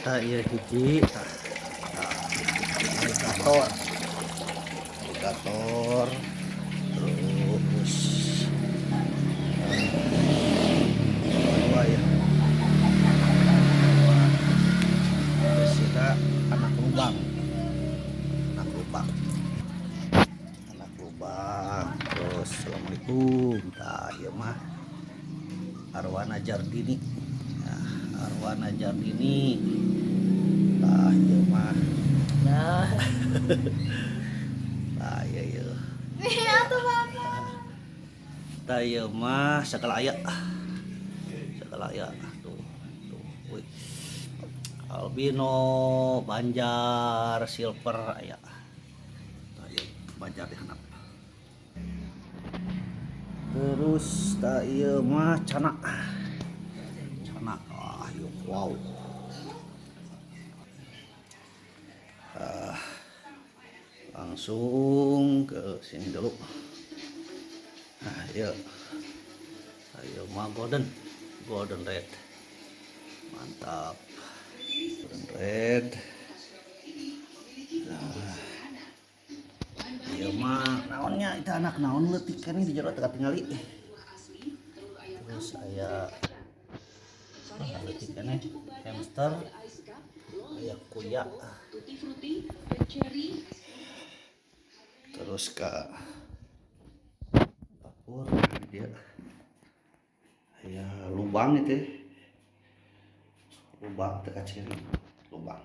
Iya hiji alligator terus dua ya terus kita anak lubang anak lubang anak lubang terus assalamualaikum ya mah arwana jardini arwana jardini ya mah nah ya ya ya mah segala aya tuh wih. Albino banjar silver aya banjar dihanap terus ieu mah cana wow langsung ke sini dulu. Ayo mah golden red mantap golden red. Iya mah naonnya itu anak naon leutik kan di jero teka tingali terus aya leutik kan hamster aya kuya terus ke dapur dia aya lubang itu lubang teka ciri lubang